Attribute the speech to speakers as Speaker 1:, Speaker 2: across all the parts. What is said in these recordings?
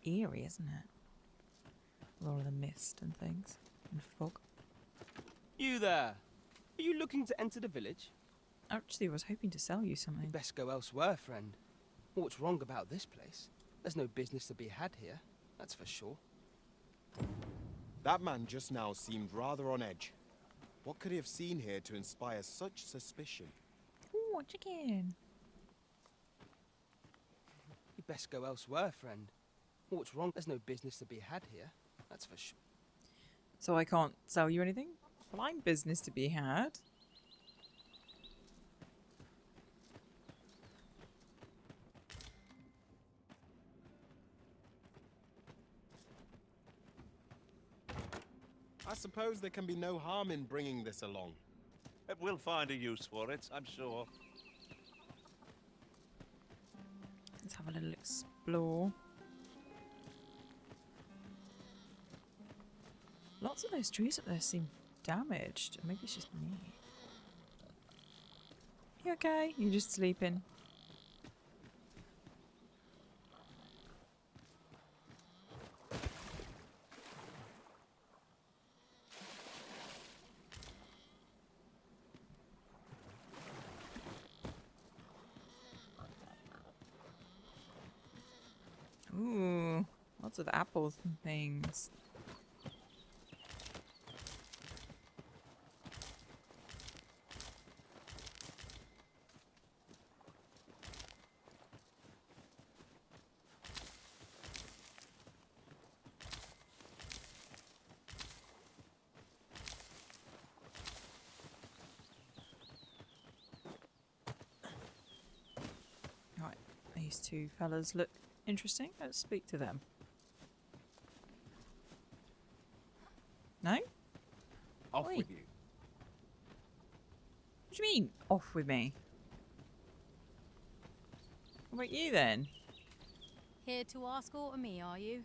Speaker 1: eerie, isn't it? With all of the mist and things. And fog.
Speaker 2: You there! Are you looking to enter the village?
Speaker 1: Actually, I was hoping to sell you something.
Speaker 2: You'd best go elsewhere, friend. What's wrong about this place? There's no business to be had here, that's for sure.
Speaker 3: That man just now seemed rather on edge. What could he have seen here to inspire such suspicion?
Speaker 1: Ooh, a chicken.
Speaker 2: You'd best go elsewhere, friend. What's wrong? There's no business to be had here, that's for sure.
Speaker 1: So I can't sell you anything? Well, I'm business to be had.
Speaker 3: I suppose there can be no harm in bringing this along.
Speaker 4: We'll find a use for it, I'm sure.
Speaker 1: Let's have a little explore. Lots of those trees up there seem damaged. Maybe it's just me. You okay? You're just sleeping. Ooh, lots of apples and things. Right, these two fellas look interesting. Let's speak to them. No?
Speaker 4: Off
Speaker 1: Oi.
Speaker 4: with you.
Speaker 1: What do you mean, off with me? What about you then?
Speaker 5: Here to ask aught of me, are you?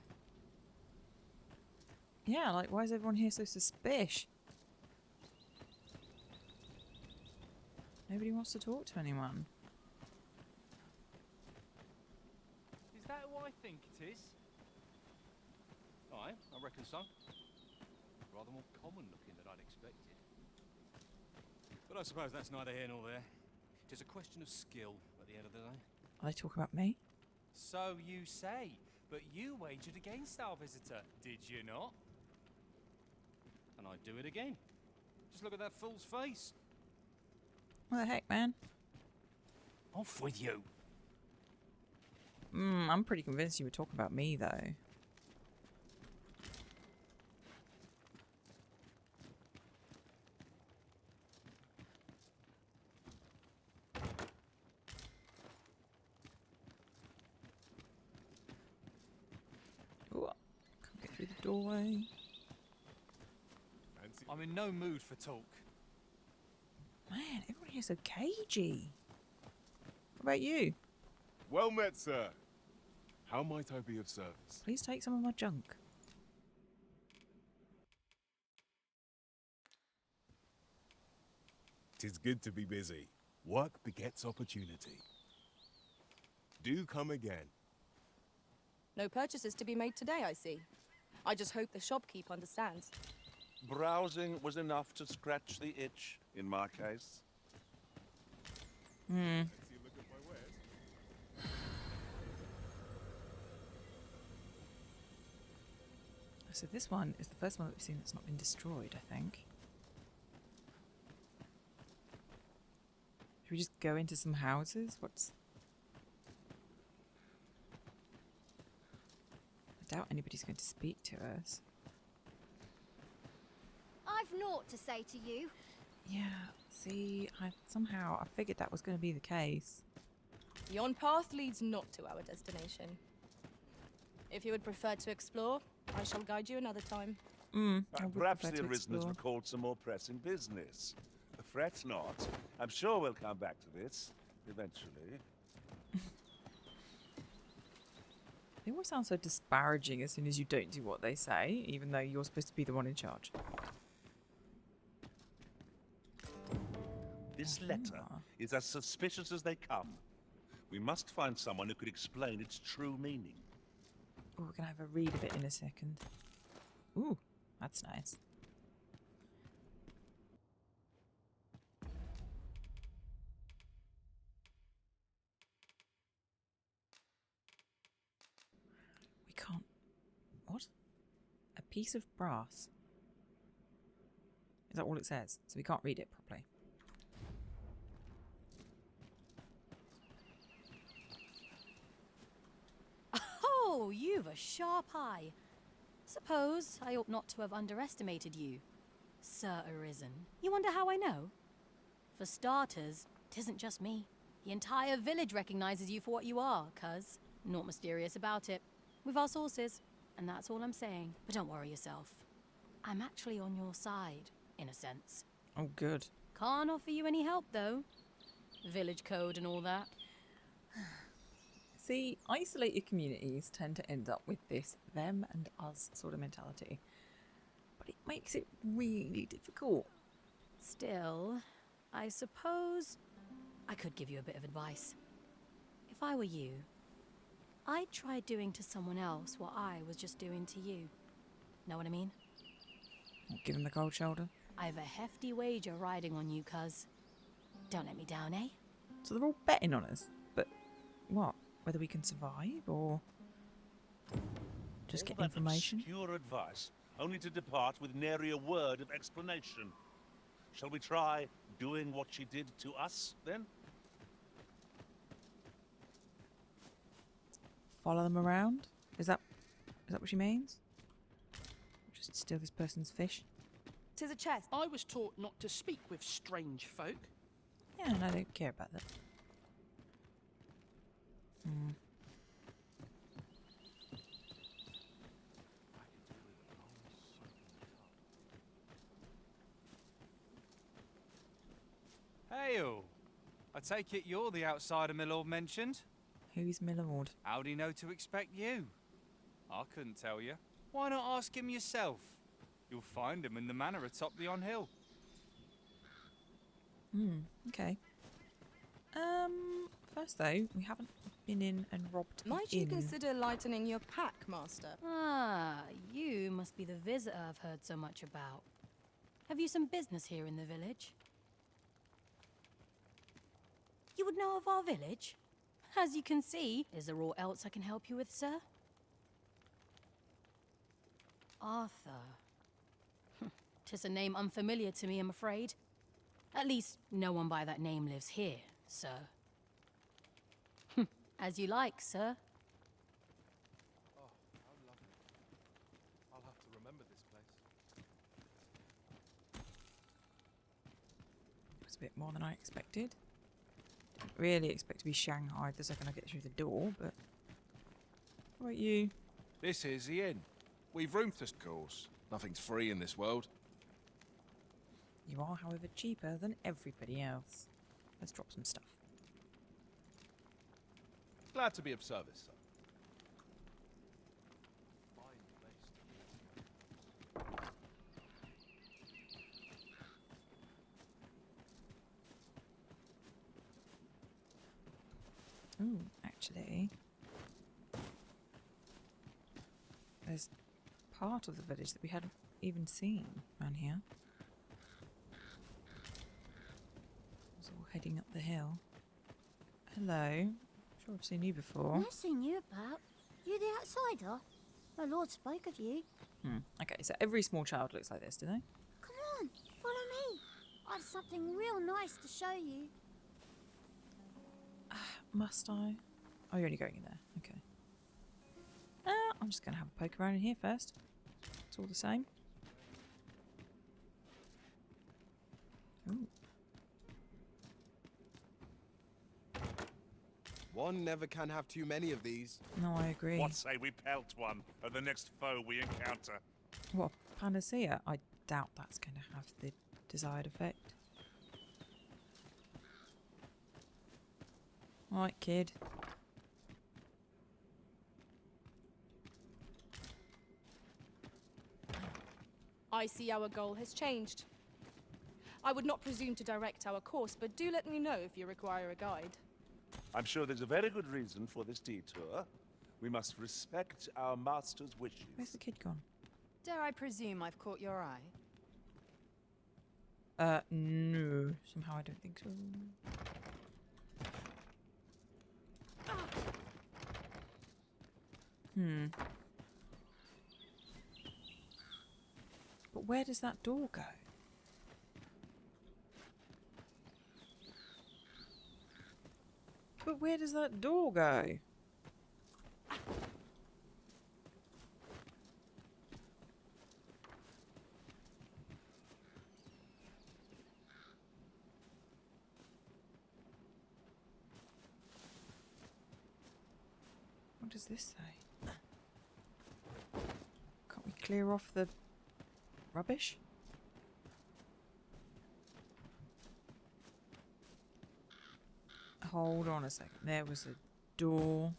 Speaker 1: Yeah, like, why is everyone here so suspicious? Nobody wants to talk to anyone.
Speaker 6: Is that who I think it is? Aye, I reckon so. Rather more common looking than I'd expected. But I suppose that's neither here nor there. It's a question of skill at the end of the day.
Speaker 1: Are they talking about me?
Speaker 6: So you say, but you wagered against our visitor, did you not? And I'd do it again. Just look at that fool's face.
Speaker 1: What the heck, man?
Speaker 6: Off with you.
Speaker 1: I'm pretty convinced you were talking about me, though. Ooh, can't get through the doorway.
Speaker 6: I'm in no mood for talk.
Speaker 1: Man, everyone here's so cagey. What about you?
Speaker 7: Well met, sir. How might I be of service?
Speaker 1: Please take some of my junk.
Speaker 7: Tis good to be busy. Work begets opportunity. Do come again.
Speaker 8: No purchases to be made today, I see. I just hope the shopkeep understands.
Speaker 4: Browsing was enough to scratch the itch, in my case.
Speaker 7: Takes you a look at my wares.
Speaker 1: So this one is the first one that we've seen that's not been destroyed, I think. Should we just go into some houses? I doubt anybody's going to speak to us.
Speaker 9: I've naught to say to you.
Speaker 1: Yeah, see, I figured that was going to be the case.
Speaker 8: Yon path leads not to our destination. If you would prefer to explore, I shall guide you another time.
Speaker 1: I would
Speaker 4: Perhaps
Speaker 1: prefer
Speaker 4: the
Speaker 1: to
Speaker 4: Arisen has
Speaker 1: explore.
Speaker 4: recalled some more pressing business. Fret not. I'm sure we'll come back to this, eventually.
Speaker 1: They always sound so disparaging as soon as you don't do what they say, even though you're supposed to be the one in charge.
Speaker 4: This letter is as suspicious as they come. We must find someone who could explain its true meaning.
Speaker 1: Oh, we're gonna have a read of it in a second. Ooh, that's nice. We can't. What? A piece of brass. Is that all it says? So we can't read it properly.
Speaker 5: Oh, you've a sharp eye. Suppose I ought not to have underestimated you, Sir Arisen. You wonder how I know? For starters, 'tisn't just me. The entire village recognizes you for what you are, cuz. Not mysterious about it. We've our sources, and that's all I'm saying. But don't worry yourself. I'm actually on your side, in a sense.
Speaker 1: Oh, good.
Speaker 5: Can't offer you any help, though. Village code and all that.
Speaker 1: See, isolated communities tend to end up with this them and us sort of mentality. But it makes it really difficult.
Speaker 5: Still, I suppose I could give you a bit of advice. If I were you, I'd try doing to someone else what I was just doing to you. Know what I mean?
Speaker 1: Give him the cold shoulder.
Speaker 5: I've a hefty wager riding on you, cuz. Don't let me down, eh?
Speaker 1: So they're all betting on us. But what? Whether we can survive or just
Speaker 4: All
Speaker 1: get
Speaker 4: that
Speaker 1: information?
Speaker 4: obscure advice, only to depart with nary a word of explanation. Shall we try doing what she did to us, then?
Speaker 1: Follow them around? Is that what she means? Just steal this person's fish?
Speaker 8: 'Tis a chest.
Speaker 2: I was taught not to speak with strange folk.
Speaker 1: Yeah, and I don't care about that.
Speaker 6: Hail! I take it you're the outsider my lord mentioned?
Speaker 1: Who's Milord?
Speaker 6: How'd he know to expect you? I couldn't tell you. Why not ask him yourself? You'll find him in the manor atop the on hill.
Speaker 1: Okay. First though, we haven't been in and robbed the
Speaker 8: Might you
Speaker 1: inn.
Speaker 8: consider lightening your pack, Master?
Speaker 5: Ah, you must be the visitor I've heard so much about. Have you some business here in the village? You would know of our village? As you can see, is there aught else I can help you with, sir? Arthur. 'Tis a name unfamiliar to me, I'm afraid. At least, no one by that name lives here, sir. As you like, sir.
Speaker 6: Oh, how lovely. I'll have to remember this place.
Speaker 1: It was a bit more than I expected. Didn't really expect to be shanghaied the second I get through the door, but... What about you?
Speaker 10: This is the inn. We've room for course. Nothing's free in this world.
Speaker 1: You are, however, cheaper than everybody else. Let's drop some stuff.
Speaker 10: Glad to be of service, sir.
Speaker 6: Fine place to
Speaker 1: Ooh, actually... There's part of the village that we hadn't even seen around here. It's all heading up the hill. Hello. Sure I've seen you before.
Speaker 9: I've seen you about. You the outsider? My lord spoke of you.
Speaker 1: Okay, so every small child looks like this, do they?
Speaker 9: Come on, follow me. I've something real nice to show you.
Speaker 1: Must I? Oh, you're only going in there. Okay. I'm just going to have a poke around in here first. It's all the same. Ooh.
Speaker 3: One never can have too many of these.
Speaker 1: No, I agree.
Speaker 4: What say we pelt one of the next foe we encounter?
Speaker 1: What, panacea? I doubt that's going to have the desired effect. Right, kid.
Speaker 8: I see our goal has changed. I would not presume to direct our course, but do let me know if you require a guide.
Speaker 4: I'm sure there's a very good reason for this detour. We must respect our master's wishes.
Speaker 1: Where's the kid gone?
Speaker 11: Dare I presume I've caught your eye?
Speaker 1: No. Somehow I don't think so. But where does that door go? But where does that door go? What does this say? Can't we clear off the rubbish? Hold on a second. There was a door.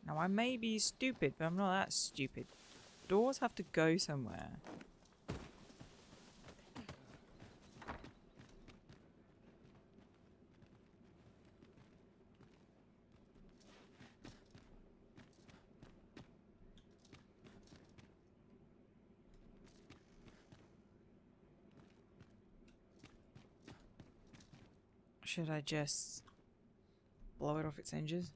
Speaker 1: Now I may be stupid, but I'm not that stupid. Doors have to go somewhere. Should I just blow it off its hinges?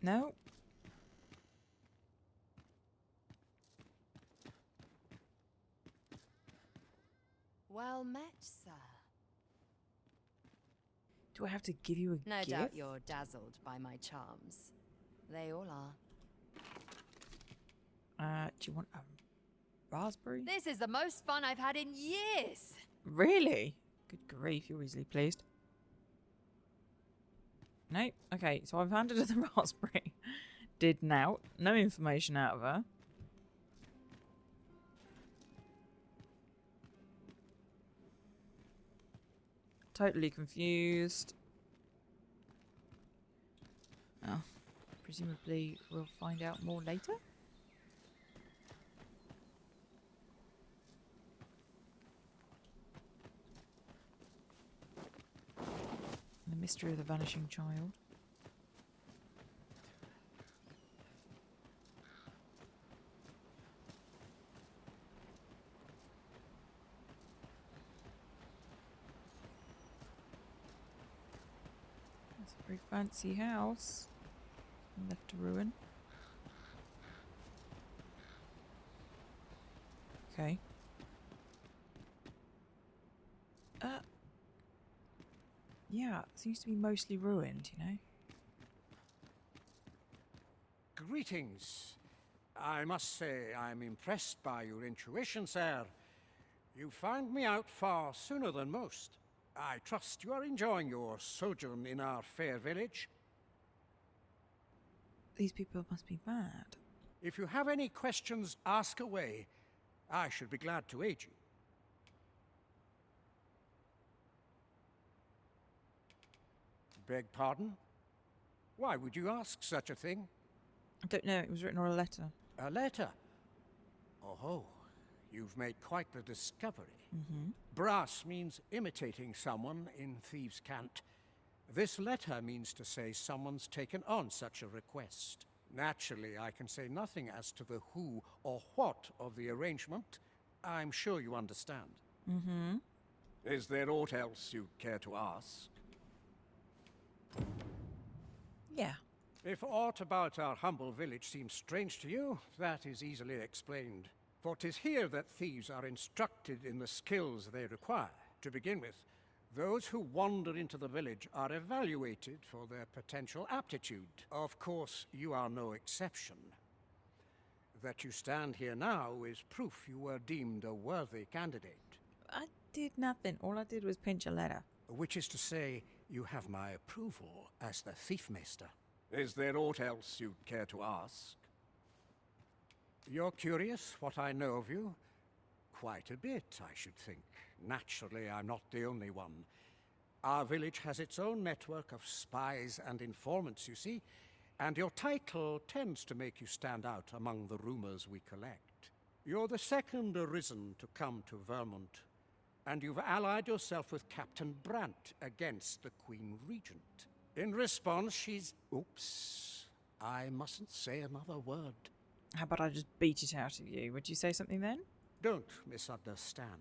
Speaker 1: No.
Speaker 11: Well met, sir.
Speaker 1: Do I have to give you a
Speaker 11: No
Speaker 1: gift?
Speaker 11: doubt you're dazzled by my charms. They all are.
Speaker 1: Do you want a raspberry?
Speaker 11: This is the most fun I've had in years!
Speaker 1: Really? Good grief, you're easily pleased. No? Okay, so I've handed her the raspberry. Did now. No information out of her. Totally confused. Oh, presumably we'll find out more later. The mystery of the vanishing child. That's a very fancy house. Left to ruin. Okay. Yeah, it seems to be mostly ruined, you know?
Speaker 12: Greetings. I must say I'm impressed by your intuition, sir. You found me out far sooner than most. I trust you are enjoying your sojourn in our fair village.
Speaker 1: These people must be mad.
Speaker 12: If you have any questions, ask away. I should be glad to aid you. Beg pardon? Why would you ask such a thing?
Speaker 1: I don't know, it was written on a letter.
Speaker 12: A letter? Oh, you've made quite the discovery. Brass means imitating someone in thieves' cant. This letter means to say someone's taken on such a request. Naturally, I can say nothing as to the who or what of the arrangement. I'm sure you understand. Is there aught else you'd care to ask?
Speaker 1: Yeah.
Speaker 12: If aught about our humble village seems strange to you, that is easily explained. For 'tis here that thieves are instructed in the skills they require. To begin with, those who wander into the village are evaluated for their potential aptitude. Of course, you are no exception. That you stand here now is proof you were deemed a worthy candidate.
Speaker 1: I did nothing. All I did was pinch a letter.
Speaker 12: Which is to say, you have my approval as the Thiefmaster. Is there aught else you'd care to ask? You're curious what I know of you? Quite a bit, I should think. Naturally, I'm not the only one. Our village has its own network of spies and informants, you see, and your title tends to make you stand out among the rumors we collect. You're the second Arisen to come to Vermont, and you've allied yourself with Captain Brant against the Queen Regent. In response, she's... Oops. I mustn't say another word.
Speaker 1: How about I just beat it out of you? Would you say something then?
Speaker 12: Don't misunderstand.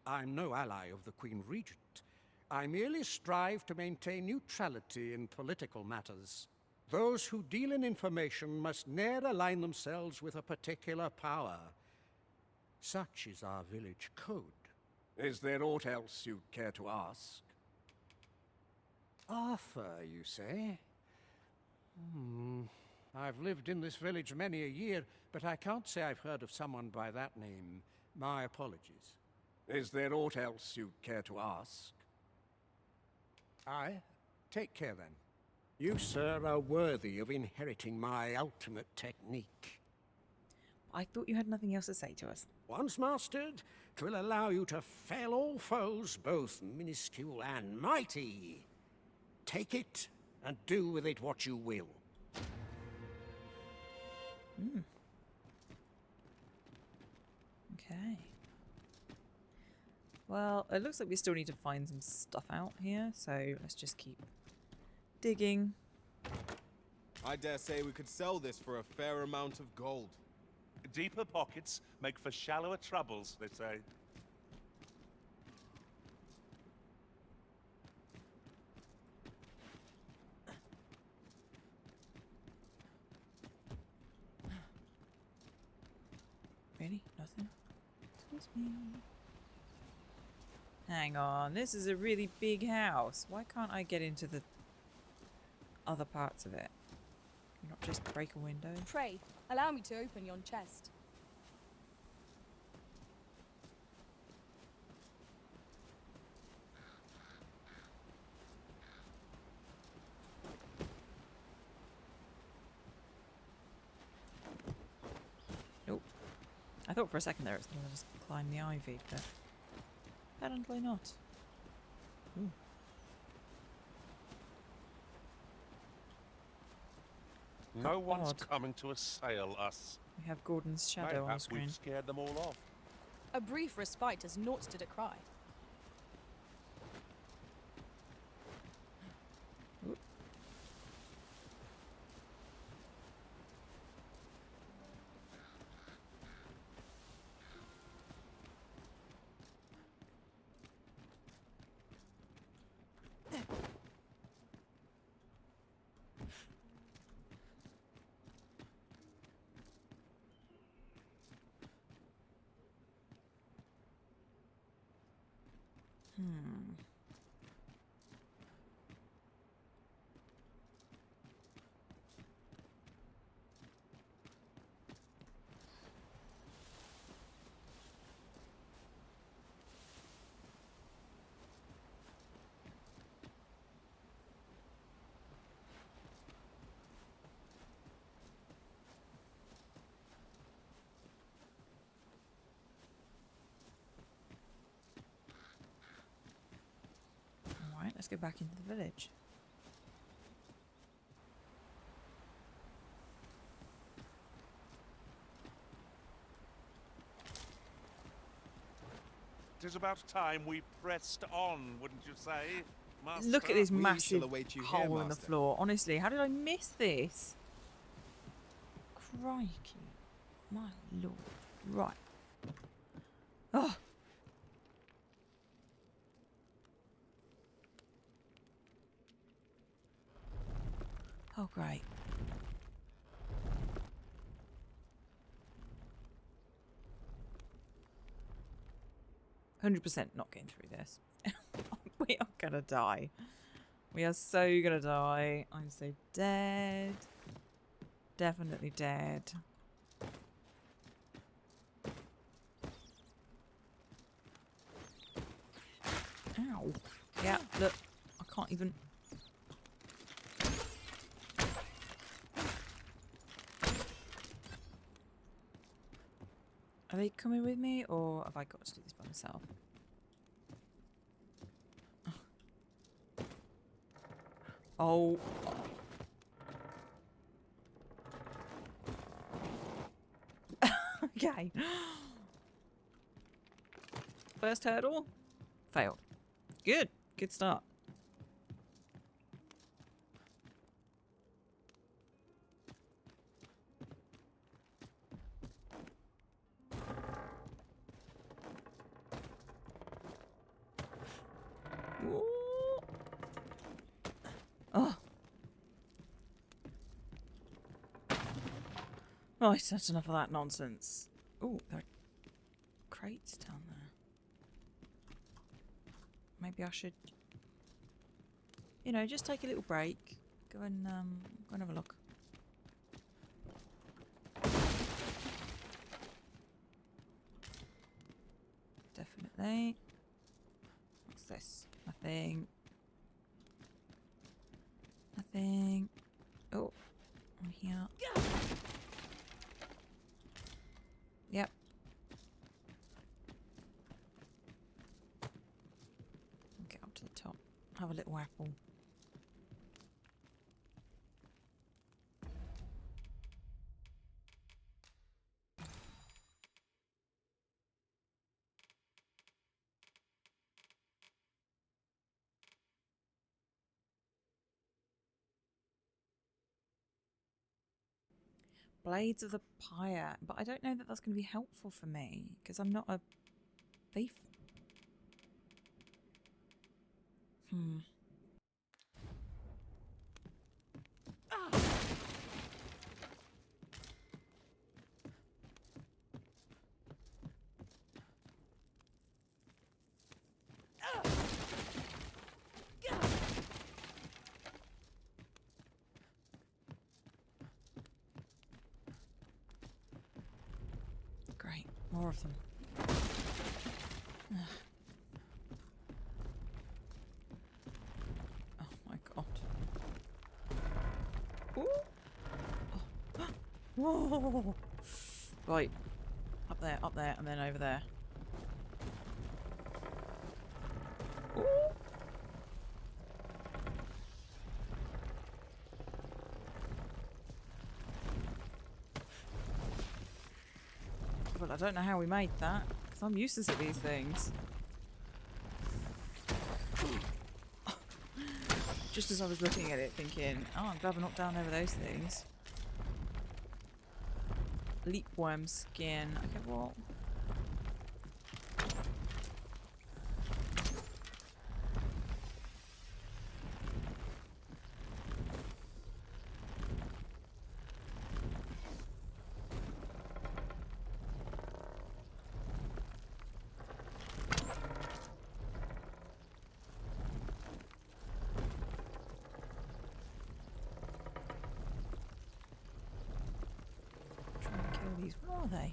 Speaker 12: I'm no ally of the Queen Regent. I merely strive to maintain neutrality in political matters. Those who deal in information must ne'er align themselves with a particular power. Such is our village code. Is there aught else you'd care to ask? Arthur, you say? I've lived in this village many a year, but I can't say I've heard of someone by that name. My apologies. Is there aught else you'd care to ask? Aye. Take care, then. You, sir, are worthy of inheriting my ultimate technique.
Speaker 1: I thought you had nothing else to say to us.
Speaker 12: Once mastered, 'twill allow you to fell all foes, both minuscule and mighty. Take it, and do with it what you will.
Speaker 1: Okay. Well, it looks like we still need to find some stuff out here, so let's just keep digging.
Speaker 3: I dare say we could sell this for a fair amount of gold.
Speaker 4: Deeper pockets make for shallower troubles, they say.
Speaker 1: Really? Nothing? Excuse me. Hang on, this is a really big house. Why can't I get into the other parts of it? Can you not just break a window?
Speaker 8: Pray, allow me to open yon chest.
Speaker 1: Nope. I thought for a second there it was going to just climb the ivy, but apparently not. Ooh.
Speaker 4: No one's
Speaker 1: odd.
Speaker 4: coming to assail us.
Speaker 1: We have Gordon's shadow on the
Speaker 4: Mayhap
Speaker 1: screen.
Speaker 4: we've scared them all off.
Speaker 8: A brief respite is naught to decry.
Speaker 1: Alright, let's go back into the village.
Speaker 4: It is about time we pressed on, wouldn't you say, Master?
Speaker 1: Look at this
Speaker 3: We
Speaker 1: massive
Speaker 3: shall await you here,
Speaker 1: hole in the
Speaker 3: Master.
Speaker 1: floor. Honestly, how did I miss this? Crikey. My lord. Right. Oh. Oh, great. %, not getting through this. We are gonna die. We are so gonna die. I'm so dead. Definitely dead. Ow. Yeah, look. I can't even... Are they coming with me, or have I got to do this by myself? Oh. Okay. First hurdle. Failed. Good. Good start. Ooh. Oh. Right, that's enough of that nonsense. Oh, there are crates down there. Maybe I should, you know, just take a little break. Go and have a look. Definitely. What's this? Nothing. Nothing. Oh, I'm here. Yep. Get up to the top. Have a little apple. Blades of the Pyre, but I don't know that that's going to be helpful for me because I'm not a thief. Great, more of them. Ugh. Oh my god. Ooh. Oh. Whoa! Right. Up there, and then over there. Ooh. Well, I don't know how we made that, because I'm useless at these things. Just as I was looking at it, thinking, oh, I'm glad we're not down over those things. Leapworm skin. Okay, well. Where are they?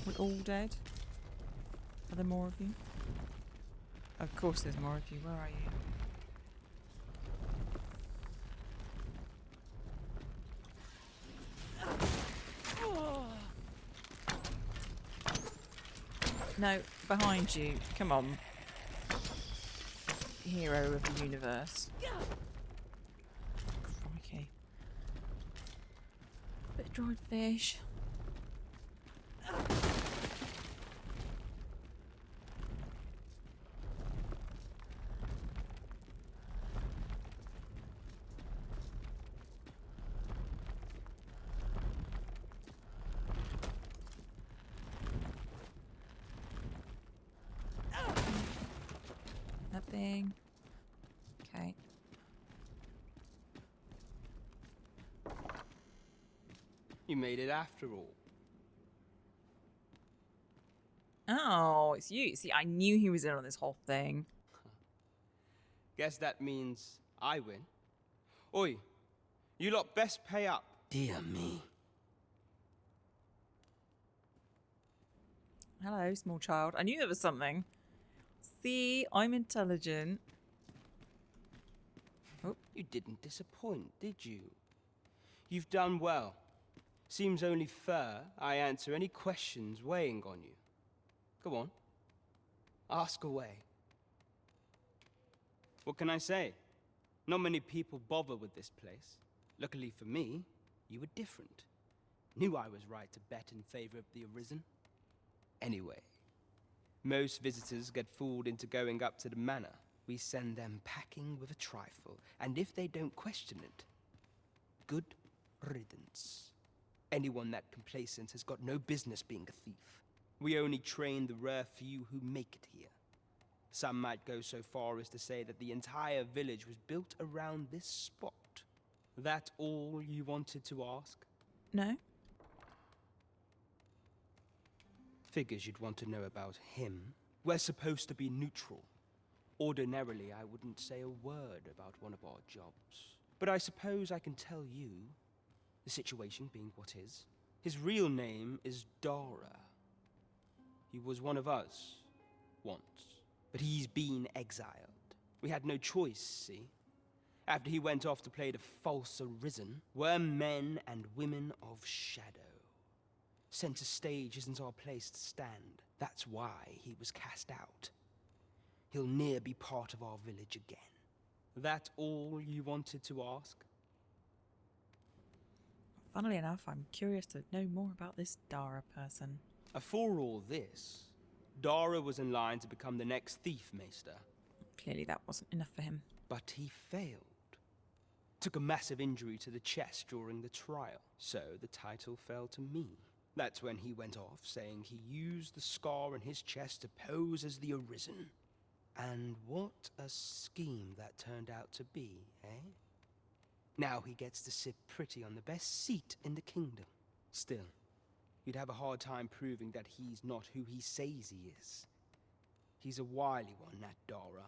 Speaker 1: We're all dead? Are there more of you? Of course there's more of you. Where are you? No, behind you. Come on. Hero of the universe. Crikey. Bit of dried fish. Nothing. Okay.
Speaker 2: You made it after all.
Speaker 1: Oh, it's you. See, I knew he was in on this whole thing.
Speaker 2: Guess that means I win. Oi, you lot best pay up.
Speaker 13: Dear me.
Speaker 1: Hello, small child. I knew there was something. See, I'm intelligent.
Speaker 2: Oh. You didn't disappoint, did you? You've done well. Seems only fair I answer any questions weighing on you. Go on. Ask away. What can I say? Not many people bother with this place. Luckily for me, you were different. Knew I was right to bet in favor of the Arisen. Anyway, most visitors get fooled into going up to the manor. We send them packing with a trifle, and if they don't question it, good riddance. Anyone that complacent has got no business being a thief. We only train the rare few who make it here. Some might go so far as to say that the entire village was built around this spot. That all you wanted to ask?
Speaker 1: No?
Speaker 2: Figures you'd want to know about him. We're supposed to be neutral. Ordinarily, I wouldn't say a word about one of our jobs. But I suppose I can tell you, the situation being what is. His real name is Dara. He was one of us, once. But he's been exiled. We had no choice, see? After he went off to play the false Arisen, we're men and women of shadow. Center stage isn't our place to stand. That's why he was cast out. He'll ne'er be part of our village again. That all you wanted to ask?
Speaker 1: Funnily enough, I'm curious to know more about this Dara person.
Speaker 2: For all this, Dara was in line to become the next thief maester.
Speaker 1: Clearly that wasn't enough for him.
Speaker 2: But he failed. Took a massive injury to the chest during the trial, so the title fell to me. That's when he went off, saying he used the scar on his chest to pose as the Arisen. And what a scheme that turned out to be, eh? Now he gets to sit pretty on the best seat in the kingdom. Still, you'd have a hard time proving that he's not who he says he is. He's a wily one, that Dara.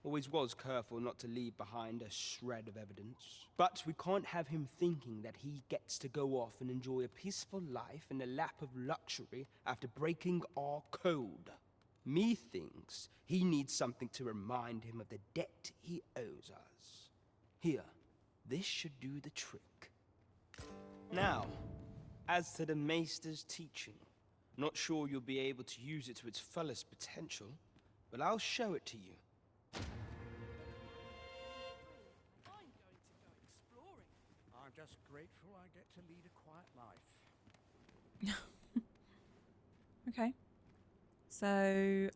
Speaker 2: Always was careful not to leave behind a shred of evidence. But we can't have him thinking that he gets to go off and enjoy a peaceful life in a lap of luxury after breaking our code. Methinks he needs something to remind him of the debt he owes us. Here, this should do the trick. Now, as to the Maester's teaching, not sure you'll be able to use it to its fullest potential, but I'll show it to you.
Speaker 12: I'm just grateful I get to lead a quiet life.
Speaker 1: Okay. So,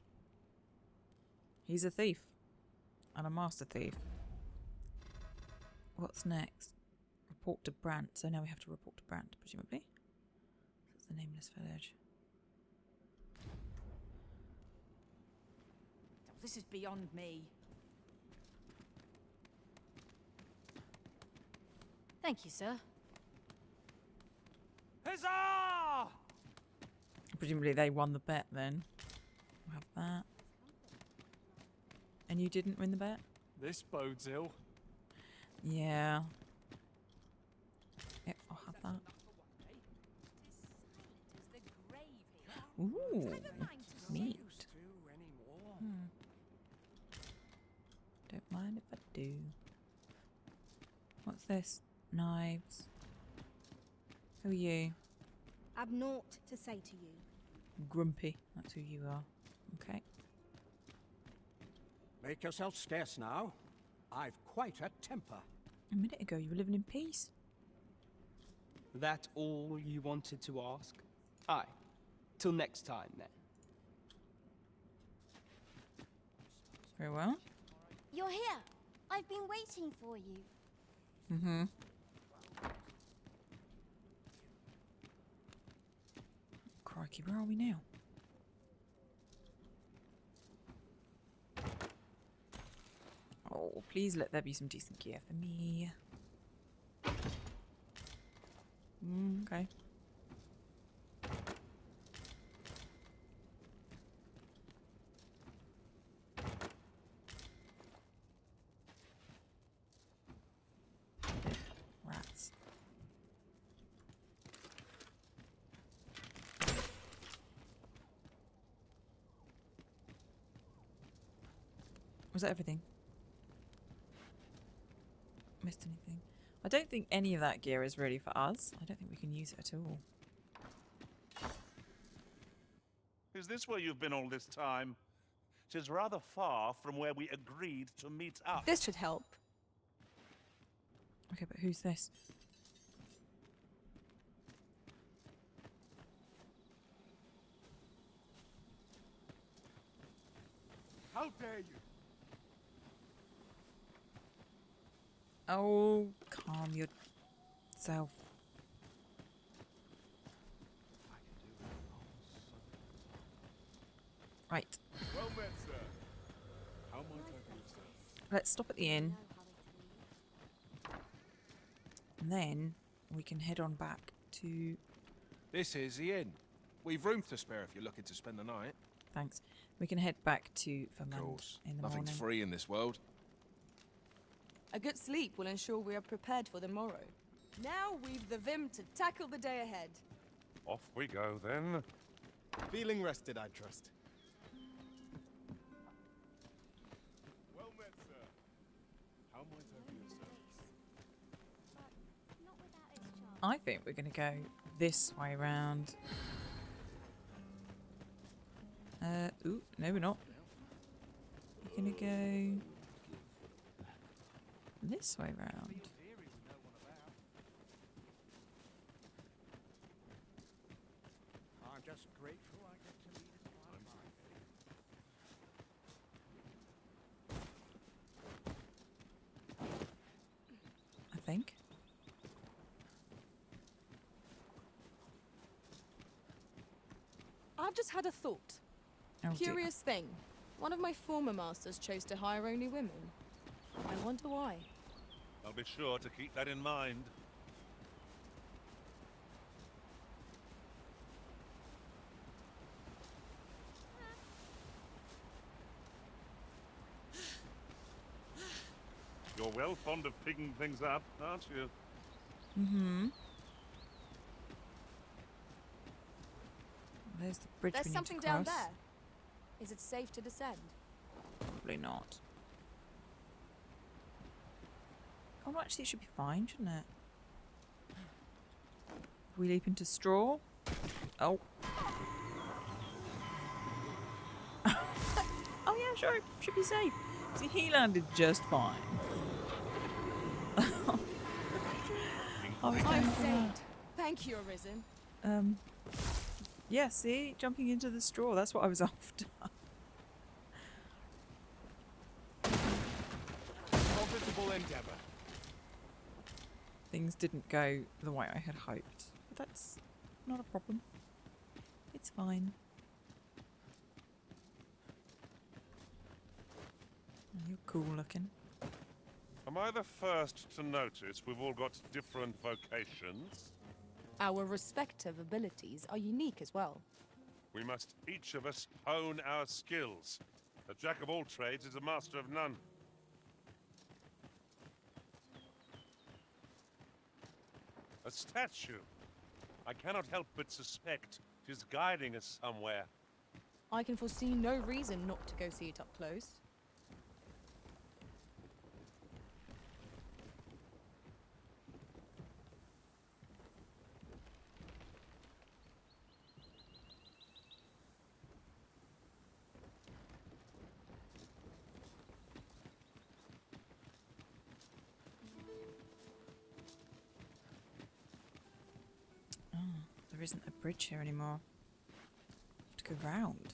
Speaker 1: he's a thief. And a master thief. What's next? Report to Brant. So now we have to report to Brant, presumably. That's the Nameless Village.
Speaker 11: This is beyond me.
Speaker 5: Thank you, sir.
Speaker 6: Huzzah!
Speaker 1: Presumably they won the bet then. We'll have that. And you didn't win the bet?
Speaker 6: This bodes ill.
Speaker 1: Yeah. Yep, I'll have that. Ooh, meat. Don't mind if I do. What's this? Knives. Who are you?
Speaker 8: I've naught to say to you.
Speaker 1: Grumpy. That's who you are. Okay.
Speaker 12: Make yourself scarce now. I've quite a temper.
Speaker 1: A minute ago you were living in peace.
Speaker 2: That all you wanted to ask? Aye. Till next time, then.
Speaker 1: Very well.
Speaker 9: You're here. I've been waiting for you.
Speaker 1: Mm-hmm. Crikey, where are we now? Oh, please let there be some decent gear for me. Okay. Rats. Was that everything? Missed anything? I don't think any of that gear is really for us. I don't think we can use it at all.
Speaker 4: Is this where you've been all this time? 'Tis rather far from where we agreed to meet up.
Speaker 8: This should help.
Speaker 1: Okay, but who's this?
Speaker 10: How dare you?
Speaker 1: Oh, calm yourself. Right.
Speaker 10: Well met, sir. How might I be of service?
Speaker 1: Let's stop at the inn. And then we can head on back to...
Speaker 10: This is the inn. We've room to spare if you're looking to spend the night.
Speaker 1: Thanks. We can head back to
Speaker 10: Of
Speaker 1: Vermont
Speaker 10: course.
Speaker 1: in the
Speaker 10: Nothing's
Speaker 1: morning.
Speaker 10: free in this world.
Speaker 8: A good sleep will ensure we are prepared for the morrow. Now we've the vim to tackle the day ahead.
Speaker 4: Off we go, then.
Speaker 3: Feeling rested, I trust.
Speaker 10: Well met, sir. How might I be of service?
Speaker 1: I think we're going to go this way round. Ooh, no we're not. We're going to go this way round.
Speaker 12: I'm just grateful I get to lead it while
Speaker 1: I think.
Speaker 8: I've just had a thought.
Speaker 1: Oh, dear.
Speaker 8: Curious thing. One of my former masters chose to hire only women. I wonder why.
Speaker 4: I'll be sure to keep that in mind. You're well fond of picking things up, aren't you?
Speaker 1: Mm-hmm. There's the bridge
Speaker 8: There's
Speaker 1: we need
Speaker 8: something
Speaker 1: to
Speaker 8: down
Speaker 1: cross.
Speaker 8: there. Is it safe to descend?
Speaker 1: Probably not. Oh, no, actually, it should be fine, shouldn't it? If we leap into straw. Oh. Oh, yeah, sure. Should be safe. See, he landed just fine. I was going
Speaker 8: I'm
Speaker 1: for that.
Speaker 8: saved. Thank you, Arisen.
Speaker 1: Yeah, see? Jumping into the straw. That's what I was after.
Speaker 3: Profitable endeavor.
Speaker 1: Things didn't go the way I had hoped. But that's not a problem. It's fine. You're cool looking.
Speaker 4: Am I the first to notice we've all got different vocations?
Speaker 8: Our respective abilities are unique as well.
Speaker 4: We must each of us hone our skills. A jack of all trades is a master of none. A statue. I cannot help but suspect it is guiding us somewhere.
Speaker 8: I can foresee no reason not to go see it up close.
Speaker 1: There isn't a bridge here anymore. Have to go round.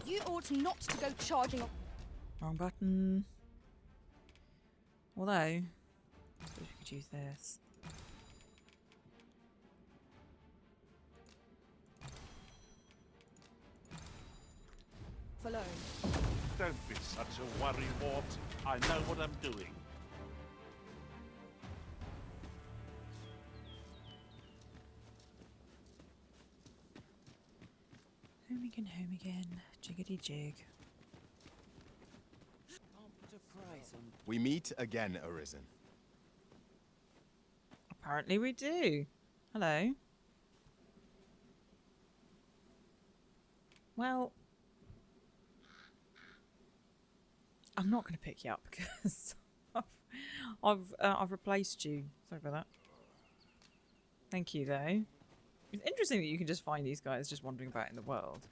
Speaker 8: You ought not to go charging up.
Speaker 1: Wrong button. Although, I suppose we could use this.
Speaker 8: Alone.
Speaker 4: Don't be such a worrywart. I know what I'm doing.
Speaker 1: Home again. Jiggity jig.
Speaker 13: Can't put a price on
Speaker 3: We meet again, Arisen.
Speaker 1: Apparently we do. Hello. Well, I'm not going to pick you up because I've replaced you. Sorry about that. Thank you, though. It's interesting that you can just find these guys just wandering about in the world.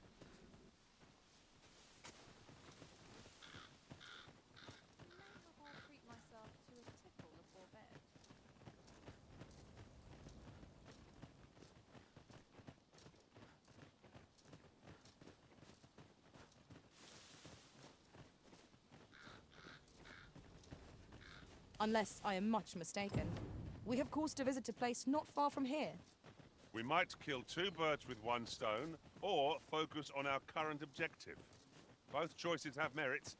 Speaker 8: Unless I am much mistaken. We have cause to visit a place not far from here.
Speaker 4: We might kill two birds with one stone, or focus on our current objective. Both choices have merits.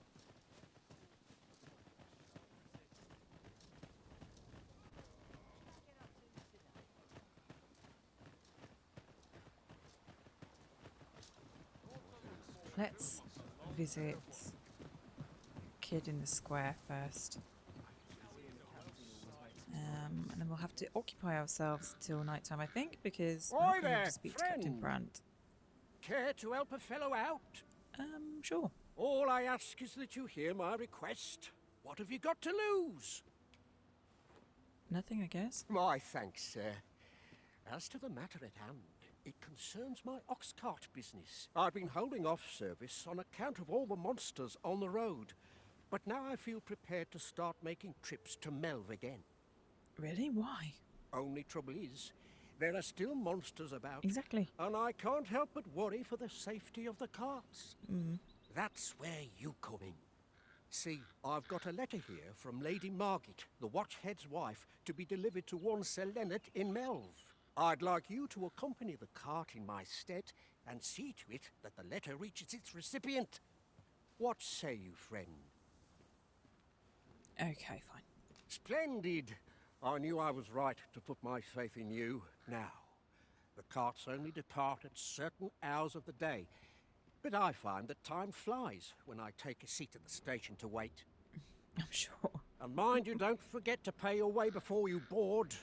Speaker 1: Let's visit Kid in the Square first. And then we'll have to occupy ourselves till night time, I think, because
Speaker 12: Oi
Speaker 1: I'm going
Speaker 12: there,
Speaker 1: to speak to Captain
Speaker 12: friend.
Speaker 1: Brandt.
Speaker 12: Care to help a fellow out?
Speaker 1: Sure.
Speaker 12: All I ask is that you hear my request. What have you got to lose?
Speaker 1: Nothing, I guess.
Speaker 12: My thanks, sir. As to the matter at hand, it concerns my ox cart business. I've been holding off service on account of all the monsters on the road, but now I feel prepared to start making trips to Melve again.
Speaker 1: Really? Why?
Speaker 12: Only trouble is, there are still monsters about.
Speaker 1: Exactly.
Speaker 12: And I can't help but worry for the safety of the carts.
Speaker 1: Mm.
Speaker 12: That's where you come in. See, I've got a letter here from Lady Margit, the Watchhead's wife, to be delivered to one Sir Leonard in Melve. I'd like you to accompany the cart in my stead and see to it that the letter reaches its recipient. What say you, friend?
Speaker 1: Okay, fine.
Speaker 12: Splendid! I knew I was right to put my faith in you. Now, the carts only depart at certain hours of the day, but I find that time flies when I take a seat at the station to wait.
Speaker 1: I'm sure.
Speaker 12: And mind you, don't forget to pay your way before you board.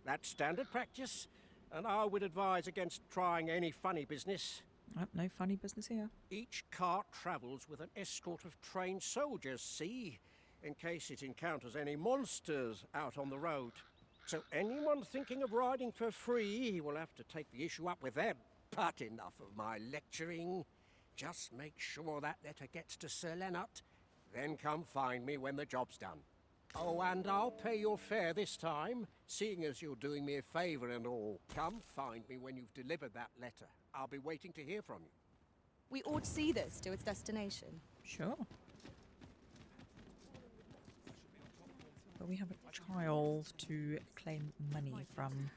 Speaker 12: That's standard practice, and I would advise against trying any funny business.
Speaker 1: Oh, no funny business here.
Speaker 12: Each cart travels with an escort of trained soldiers, see? In case it encounters any monsters out on the road. So anyone thinking of riding for free will have to take the issue up with them. But enough of my lecturing. Just make sure that letter gets to Sir Leonard, then come find me when the job's done. Oh, and I'll pay your fare this time, seeing as you're doing me a favour and all. Come find me when you've delivered that letter. I'll be waiting to hear from you.
Speaker 8: We ought see this to its destination.
Speaker 1: Sure. But we have a child to claim money from.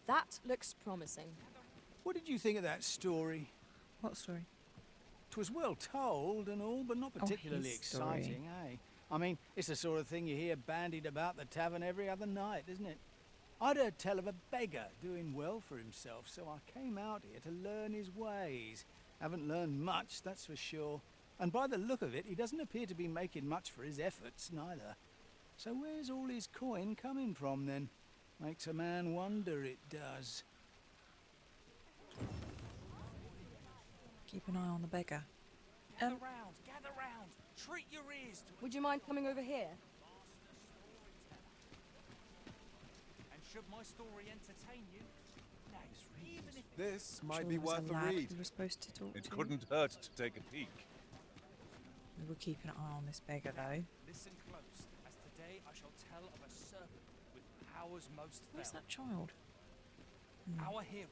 Speaker 8: That looks promising.
Speaker 13: What did you think of that story?
Speaker 1: What story?
Speaker 13: 'Twas well told and all, but not particularly
Speaker 1: his story.
Speaker 13: exciting, eh? I mean, it's the sort of thing you hear bandied about the tavern every other night, isn't it? I'd heard tell of a beggar doing well for himself, so I came out here to learn his ways. Haven't learned much, that's for sure. And by the look of it, he doesn't appear to be making much for his efforts, neither. So where's all his coin coming from, then? Makes a man wonder, it does.
Speaker 1: Keep an eye on the beggar.
Speaker 6: Gather round, treat your ears to
Speaker 8: Would you mind coming over here?
Speaker 6: And should my story entertain you, even if
Speaker 3: This
Speaker 1: I'm
Speaker 3: might
Speaker 1: sure
Speaker 3: be
Speaker 1: there was
Speaker 3: worth
Speaker 1: a
Speaker 3: a
Speaker 1: lad
Speaker 3: read.
Speaker 1: we were supposed to talk
Speaker 4: It
Speaker 1: to.
Speaker 4: couldn't hurt to take a peek.
Speaker 1: We will keep an eye on this beggar, though.
Speaker 6: listen close, as today I shall tell of a serpent with powers most
Speaker 1: Where's
Speaker 6: fell.
Speaker 1: that child?
Speaker 6: Our hero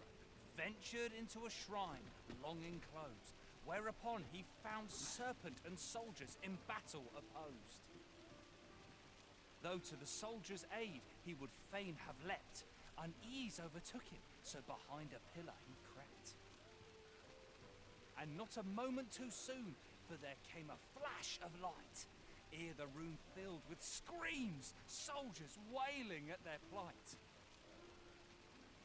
Speaker 6: ventured into a shrine, long enclosed, whereupon he found serpent and soldiers in battle opposed. Though to the soldiers' aid he would fain have leapt, unease overtook him, so behind a pillar he crept. And not a moment too soon, for there came a flash of light, ere the room filled with screams, soldiers wailing at their plight.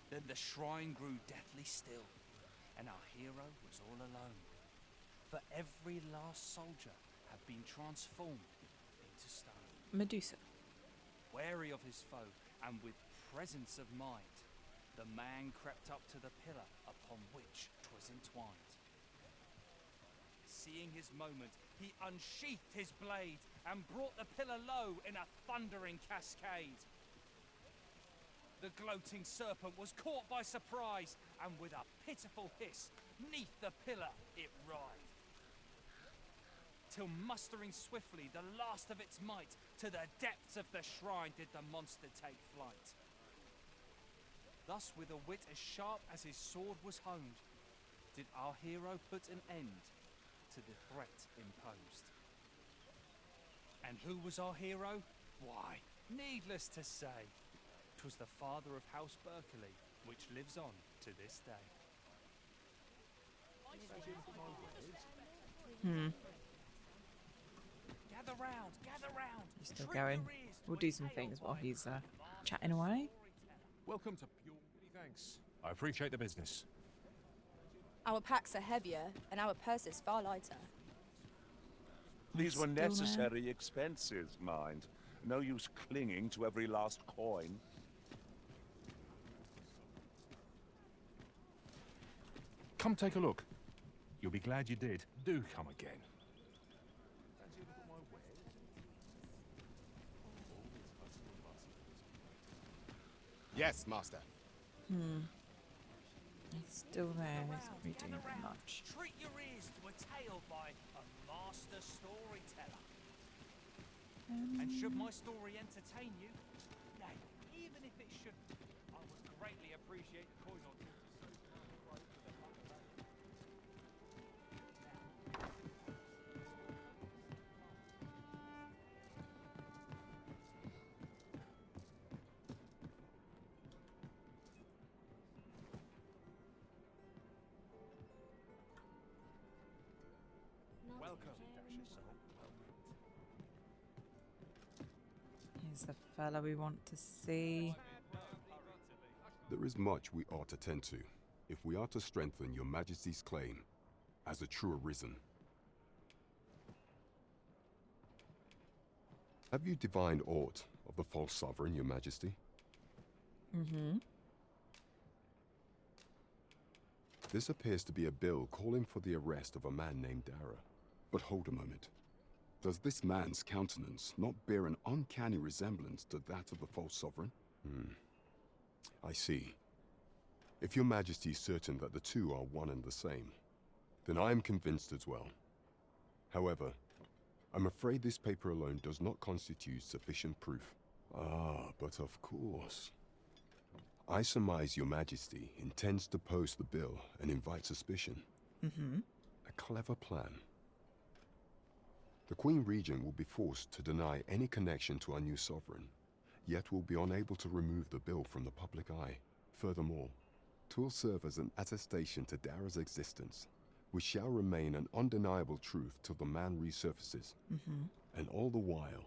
Speaker 6: Then the shrine grew deathly still, and our hero was all alone. For every last soldier had been transformed into stone.
Speaker 1: Medusa.
Speaker 6: Wary of his foe and with presence of mind, the man crept up to the pillar upon which 'twas entwined. Seeing his moment, he unsheathed his blade and brought the pillar low in a thundering cascade. The gloating serpent was caught by surprise, and with a pitiful hiss, 'neath the pillar it writhed. Till mustering swiftly the last of its might, to the depths of the shrine did the monster take flight. Thus, with a wit as sharp as his sword was honed, did our hero put an end to the threat imposed. And who was our hero? Why, needless to say, 'twas the father of House Berkeley, which lives on to this day. Gather round, gather round.
Speaker 1: He's still going. We'll do some things while he's chatting away.
Speaker 7: Welcome to Pure. Thanks. I appreciate the business.
Speaker 8: Our packs are heavier, and our purses far lighter.
Speaker 4: These were
Speaker 1: Still there.
Speaker 4: necessary expenses, mind. No use clinging to every last coin.
Speaker 7: Come take a look. You'll be glad you did. Do come again.
Speaker 3: Yes, master.
Speaker 1: He's still there. He's not really doing very much.
Speaker 6: Treat your ears to a tale by a master storyteller. And should my story entertain you, nay, even if it shouldn't, I would greatly appreciate the coin or two.
Speaker 1: Here's the fella we want to see.
Speaker 14: There is much we ought to tend to, if we are to strengthen your Majesty's claim as a true Arisen. Have you divined aught of the false sovereign, your Majesty? This appears to be a bill calling for the arrest of a man named Dara. But hold a moment. Does this man's countenance not bear an uncanny resemblance to that of the false sovereign? I see. If your Majesty is certain that the two are one and the same, then I am convinced as well. However, I'm afraid this paper alone does not constitute sufficient proof. Ah, but of course. I surmise your Majesty intends to post the bill and invite suspicion. A clever plan. The Queen Regent will be forced to deny any connection to our new sovereign, yet will be unable to remove the bill from the public eye. Furthermore, 'twill serve as an attestation to Dara's existence, which shall remain an undeniable truth till the man resurfaces. And all the while,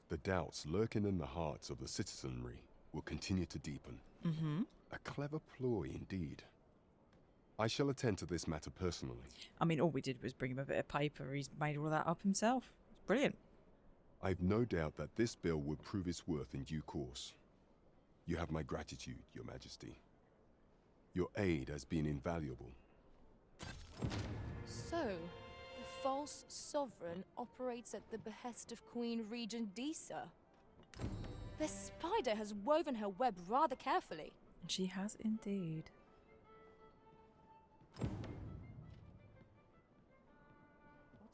Speaker 14: the doubts lurking in the hearts of the citizenry will continue to deepen. A clever ploy indeed. I shall attend to this matter personally.
Speaker 1: I mean, all we did was bring him a bit of paper. He's made all that up himself. It's brilliant.
Speaker 14: I've no doubt that this bill will prove its worth in due course. You have my gratitude, your Majesty. Your aid has been invaluable.
Speaker 8: So, the false sovereign operates at the behest of Queen Regent Disa. The spider has woven her web rather carefully.
Speaker 1: She has indeed.
Speaker 6: What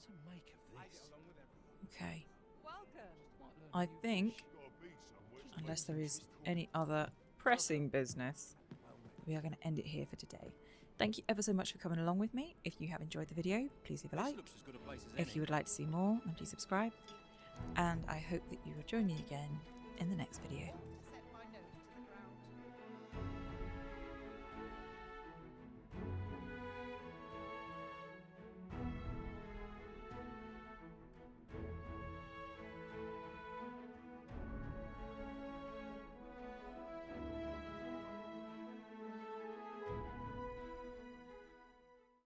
Speaker 6: to make of this?
Speaker 1: Okay. I think, unless there is any other pressing business, we are going to end it here for today. Thank you ever so much for coming along with me. If you have enjoyed the video, please leave a like. If you would like to see more, then please subscribe. And I hope that you will join me again in the next video.